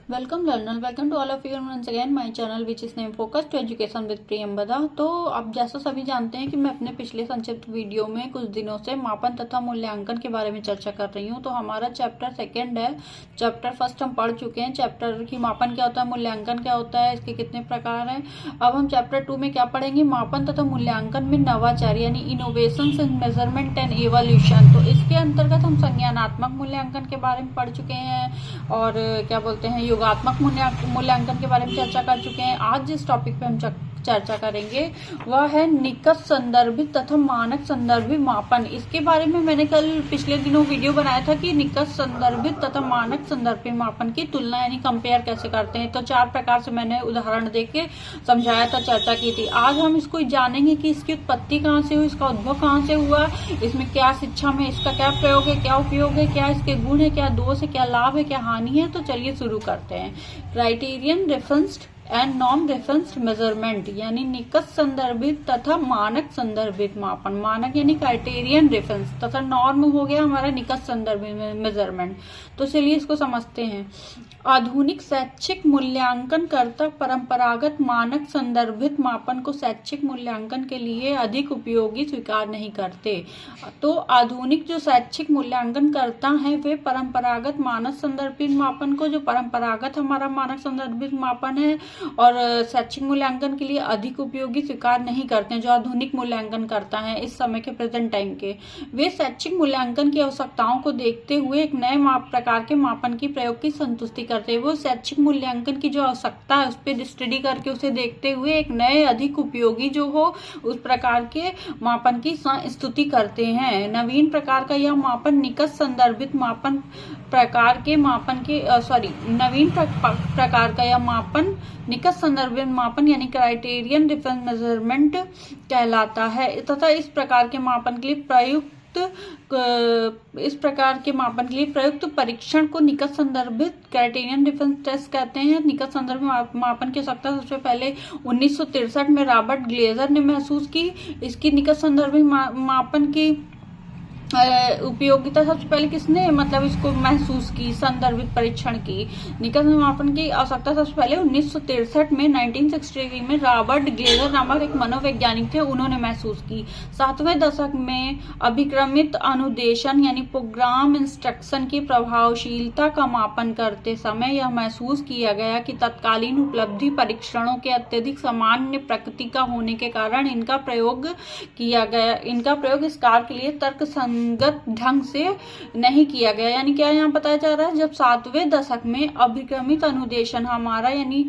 Welcome learner, welcome to all of you once again my channel which is name focus to education with Priyambada. तो अब जैसा सभी जानते हैं कि मैं अपने पिछले संक्षिप्त वीडियो में कुछ दिनों से मापन तथा मूल्यांकन के बारे में चर्चा कर रही हूं। तो हमारा चैप्टर सेकंड है। चैप्टर फर्स्ट हम पढ़ चुके हैं, चैप्टर की मापन क्या होता है, मूल्यांकन क्या होता है, इसके कितने प्रकार हैं। अब हम चैप्टर 2 में क्या पढ़ेंगे, मापन तथा मूल्यांकन में नवाचार यानी innovation in measurement and evolution. तो इसके अंतर्गत हम संज्ञानात्मक मूल्यांकन के बारे में पढ़ चुके हैं और क्या बोलते हैं योगात्मक मूल्यांकन के बारे में चर्चा कर चुके हैं। आज जिस टॉपिक पे हम चर्चा करेंगे वह है निकट संदर्भित तथा मानक संदर्भित मापन। इसके बारे में मैंने कल पिछले दिनों वीडियो बनाया था कि निकट संदर्भित तथा मानक संदर्भित मापन की तुलना यानी कंपेयर कैसे करते हैं। तो 4 प्रकार से मैंने उदाहरण देके समझाया था, चर्चा की थी। आज हम इसको जानेंगे कि इसकी उत्पत्ति कहाँ से हुई, इसका उद्भव कहाँ से हुआ, इसमें क्या शिक्षा में इसका क्या प्रयोग है, क्या उपयोग है, क्या इसके गुण है, क्या दोष है, क्या लाभ है, क्या हानि है। तो चलिए शुरू करते हैं। Criterion referenced and non referenced measurement यानी निकट संदर्भित तथा मानक संदर्भित मापन। मानक यानी क्राइटेरियन रेफरेंस तथा नॉर्म हो गया हमारा निकट संदर्भित मेजरमेंट। तो चलिए इसको समझते हैं। आधुनिक शैक्षिक मूल्यांकन कर्ता परंपरागत मानक संदर्भित मापन को शैक्षिक मूल्यांकन के लिए अधिक उपयोगी स्वीकार नहीं करते। तो आधुनिक जो शैक्षिक मूल्यांकन करता है वे परंपरागत मानक संदर्भित मापन को, जो परंपरागत हमारा मानक संदर्भित मापन है और शैक्षिक मूल्यांकन के लिए अधिक उपयोगी स्वीकार नहीं करते हैं। जो आधुनिक मूल्यांकन करता है इस समय के प्रेजेंट टाइम के, वे शैक्षिक मूल्यांकन की आवश्यकताओं को देखते हुए एक नए प्रकार के मापन की प्रयोग की संतुष्टि करते हैं। वो शैक्षिक मूल्यांकन की जो आवश्यकता है उस पर स्टडी करके उसे देखते हुए एक नए अधिक उपयोगी जो हो उस प्रकार के मापन की स्तुति करते हैं। नवीन प्रकार का यह मापन निकट संदर्भित मापन प्रकार के मापन के नवीन प्रकार का यह मापन निकट संदर्भित मापन यानी क्राइटेरियन रेफरेंस मेजरमेंट कहलाता है तथा इस प्रकार के मापन के लिए प्रयुक्त परीक्षण को निकट संदर्भित क्राइटेरियन रेफरेंस टेस्ट कहते हैं। निकट संदर्भ मापन की आवश्यकता सबसे पहले 1963 में रॉबर्ट ग्लेजर ने महसूस की। इसकी निकट संदर्भित मापन की उपयोगिता सबसे पहले किसने इसको महसूस की, संदर्भित परीक्षण की। निकट मापन की आवश्यकता सबसे पहले 1963 में 1963 में रॉबर्ट ग्लेजर नामक एक मनोवैज्ञानिक थे, उन्होंने महसूस की। 7वें दशक में अभिक्रमित अनुदेशन यानी प्रोग्राम इंस्ट्रक्शन की प्रभावशीलता का मापन करते समय यह महसूस किया गया कि तत्कालीन उपलब्धि परीक्षणों के अत्यधिक सामान्य प्रकृति का होने के कारण इनका प्रयोग इस कार्य के लिए तर्क संगत ढंग से नहीं किया गया। यानी क्या यहाँ बताया जा रहा है, जब 7वें दशक में अभिक्रमित अनुदेशन हमारा यानी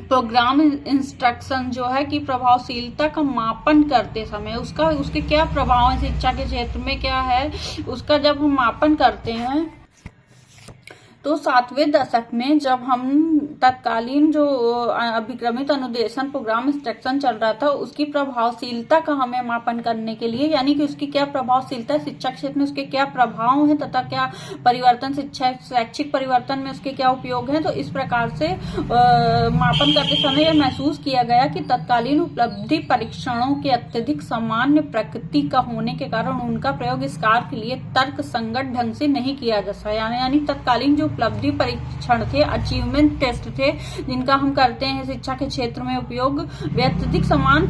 प्रोग्राम इंस्ट्रक्शन जो है कि प्रभावशीलता का मापन करते समय उसके क्या प्रभाव है शिक्षा के क्षेत्र में क्या है उसका जब हम मापन करते हैं, तो 7वें दशक में जब हम तत्कालीन जो अभिक्रमित अनुदेशन प्रोग्राम इंस्ट्रक्शन चल रहा था उसकी प्रभावशीलता का हमें मापन करने के लिए, यानी कि उसकी क्या प्रभावशीलता है शिक्षा क्षेत्र में, उसके क्या प्रभाव है तथा क्या परिवर्तन शैक्षिक परिवर्तन में उसके क्या उपयोग है। तो इस प्रकार से मापन करते समय यह महसूस किया गया कि तत्कालीन उपलब्धि परीक्षणों के अत्यधिक सामान्य प्रकृति का होने के कारण उनका प्रयोग इस कार्य के लिए तर्क संगत ढंग से नहीं किया जा सकता। यानी तत्कालीन जो उपलब्धि परीक्षण थे, अचीवमेंट टेस्ट थे, जिनका हम करते हैं शिक्षा के क्षेत्र में उपयोग, वे अत्यधिक समान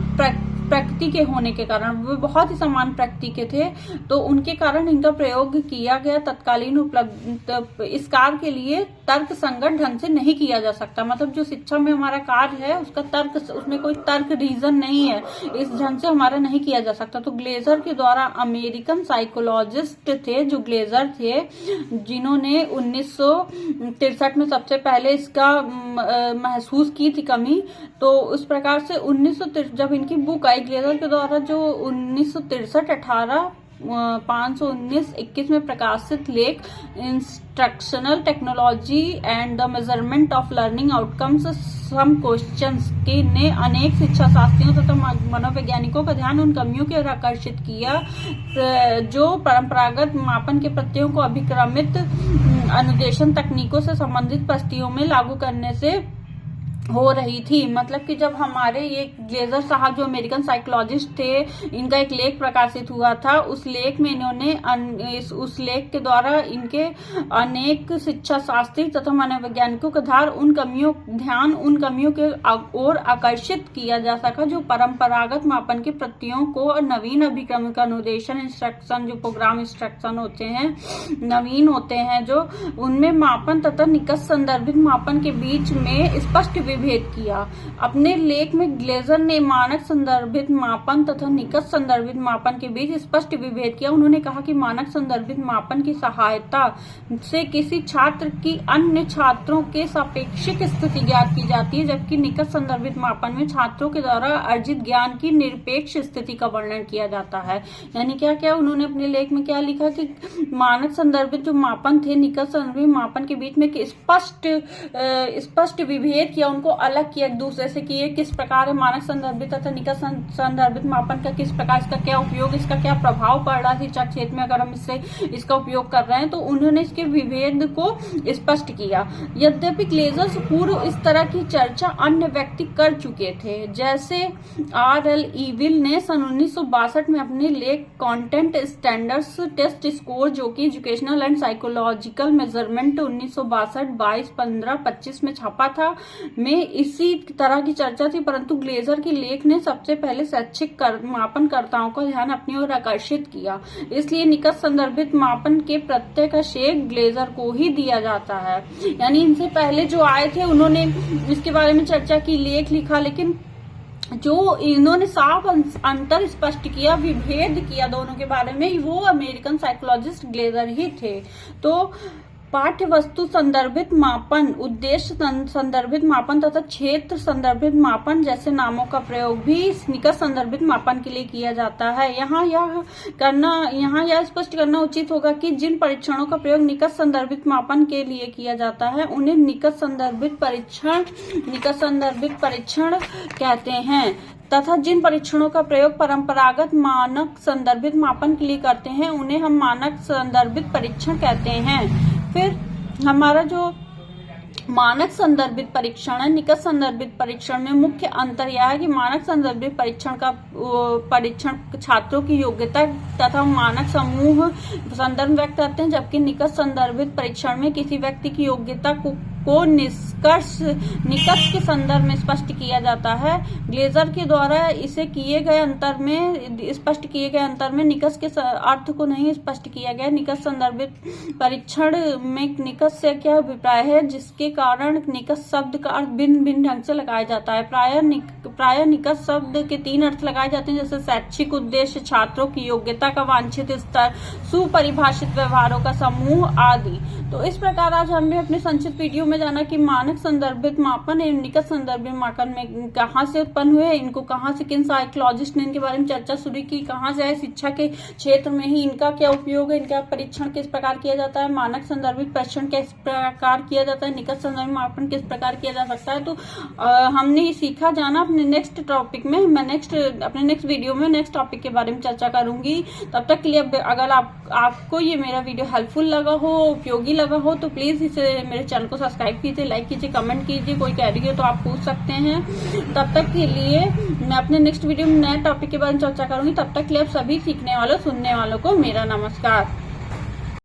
प्रकृति के होने के कारण, वे बहुत ही समान प्रकृति के थे, तो उनके कारण इनका प्रयोग किया गया तत्कालीन उपलब्ध इस कार्य के लिए तर्क संगत ढंग से नहीं किया जा सकता। मतलब जो शिक्षा में हमारा कार्य है उसका तर्क, उसमें कोई तर्क रीजन नहीं है, इस ढंग से हमारा नहीं किया जा सकता। तो ग्लेजर के द्वारा, अमेरिकन साइकोलॉजिस्ट थे जो ग्लेजर थे, जिन्होंने 1963 में सबसे पहले इसका महसूस की थी कमी। तो उस प्रकार से 1963 जब इनकी बुक आई ग्लेजर के द्वारा जो 1963 519-21 में प्रकाशित लेख instructional technology and the measurement of learning outcomes some questions के ने अनेक शिक्षा शास्त्रियों तथा मनोवैज्ञानिकों का ध्यान उन कमियों की ओर आकर्षित किया जो परंपरागत मापन के प्रत्ययों को अभिक्रमित अनुदेशन तकनीकों से संबंधित परिस्थितियों में लागू करने से हो रही थी। मतलब कि जब हमारे ये ग्लेजर साहब जो अमेरिकन साइकोलॉजिस्ट थे, इनका एक लेख प्रकाशित हुआ था, उस लेख में इन्होंने उस लेख के द्वारा इनके अनेक शिक्षा शास्त्री तथा मनोवैज्ञानिकों का ध्यान उन कमियों के ओर आकर्षित किया जा सका जो परंपरागत मापन की प्रक्रियाओं को नवीन अभिक्रम का अनुदेशन इंस्ट्रक्शन, जो प्रोग्राम इंस्ट्रक्शन होते हैं, नवीन होते हैं, जो उनमें मापन तथा निकट संदर्भित मापन के बीच में स्पष्ट भेद किया। अपने लेख में ग्लेजर ने मानक संदर्भित मापन तथा निकट संदर्भित मापन के बीच स्पष्ट विभेद किया। उन्होंने कहा कि मानक संदर्भित मापन की सहायता से किसी छात्र की अन्य छात्रों के सापेक्षिक स्थिति ज्ञात की जाती है, जबकि निकट संदर्भित मापन में छात्रों के द्वारा अर्जित ज्ञान की निरपेक्ष स्थिति का वर्णन किया जाता है। यानी क्या उन्होंने अपने लेख में क्या लिखा कि मानक संदर्भित जो मापन थे, निकट संदर्भित मापन के बीच में स्पष्ट विभेद किया, उनको अलग किया एक दूसरे से कि ये किस प्रकार है मानक संदर्भित तथा निकट संदर्भित मापन का किस प्रकार, इसका क्या उपयोग, इसका क्या प्रभाव पड़ रहा है शिक्षा क्षेत्र में अगर हम इसका उपयोग कर रहे हैं। तो उन्होंने इसके विभेद को स्पष्ट किया। यद्यपि ग्लेजर से पूर्व इस तरह की चर्चा अन्य व्यक्ति कर चुके थे, जैसे R.L. ईविल ने सन 1962 में अपने लेख कंटेंट स्टैंडर्ड्स टेस्ट स्कोर, जो कि एजुकेशनल एंड साइकोलॉजिकल मेजरमेंट 1962 22 15 25 में छपा था, में इसी तरह की चर्चा थी। परंतु ग्लेजर के लेख ने सबसे पहले शैक्षिक मापनकर्ताओं का ध्यान अपनी ओर आकर्षित किया, इसलिए निकट संदर्भित मापन के प्रत्यय का श्रेय ग्लेजर को ही दिया जाता है। यानी इनसे पहले जो आए थे उन्होंने इसके बारे में चर्चा की, लेख लिखा, लेकिन जो इन्होंने साफ अंतर स्पष्ट किया, विभेद किया दोनों के बारे में, वो अमेरिकन साइकोलॉजिस्ट ग्लेजर ही थे। तो पाठ्य वस्तु संदर्भित मापन, उद्देश्य संदर्भित मापन तथा क्षेत्र संदर्भित मापन जैसे नामों का प्रयोग भी निकट संदर्भित मापन के लिए किया जाता है। यहाँ यह स्पष्ट करना उचित होगा कि जिन परीक्षणों का प्रयोग निकट संदर्भित मापन के लिए किया जाता है उन्हें निकट संदर्भित परीक्षण कहते हैं, तथा जिन परीक्षणों का प्रयोग परंपरागत मानक संदर्भित मापन के लिए करते हैं उन्हें हम मानक संदर्भित परीक्षण कहते हैं। फिर हमारा जो मानक संदर्भित परीक्षण है, निकट संदर्भित परीक्षण में मुख्य अंतर यह है कि मानक संदर्भित परीक्षण छात्रों की योग्यता तथा मानक समूह संदर्भ व्यक्त करते हैं, जबकि निकट संदर्भित परीक्षण में किसी व्यक्ति की योग्यता को निकट के संदर्भ में स्पष्ट किया जाता है। ग्लेजर के द्वारा इसे स्पष्ट किए गए अंतर में निकट के अर्थ को नहीं स्पष्ट किया गया। निकट संदर्भित परीक्षण में निकट से क्या अभिप्राय है, जिसके कारण निकट शब्द का अर्थ भिन्न भिन्न ढंग से लगाया जाता है। प्राय निकट शब्द के 3 अर्थ लगाए जाते हैं, जैसे शैक्षिक उद्देश्य, छात्रों की योग्यता का वांछित स्तर, सुपरिभाषित व्यवहारों का समूह आदि। तो इस प्रकार आज हमने अपने संक्षिप्त वीडियो में जाना कि मानक संदर्भित मापन एवं निकट संदर्भित मापन में कहाँ से उत्पन्न हुए, इनको कहाँ से, किन साइकोलॉजिस्ट ने इनके बारे में चर्चा शुरू की, कहाँ से आए, शिक्षा के क्षेत्र में ही इनका क्या उपयोग है, इनका परीक्षण किस प्रकार किया जाता है, मानक संदर्भित परीक्षण किस प्रकार किया जाता है, निकट संदर्भित मापन किस प्रकार किया जा सकता है। तो हमने सीखा जाना। अपने नेक्स्ट टॉपिक में मैं अपने नेक्स्ट वीडियो में नेक्स्ट टॉपिक के बारे में चर्चा करूंगी। तब तक के लिए अगर आपको ये मेरा वीडियो हेल्पफुल लगा हो, उपयोगी लगा हो, तो प्लीज इसे मेरे चैनल को सब्सक्राइब कीजिए, लाइक कीजिए, कमेंट कीजिए। कोई क्वेरी हो तो आप पूछ सकते हैं। तब तक के लिए मैं अपने नेक्स्ट वीडियो में नए टॉपिक के बारे में चर्चा करूंगी। तब तक के लिए आप सभी सीखने वालों, सुनने वालों को मेरा नमस्कार।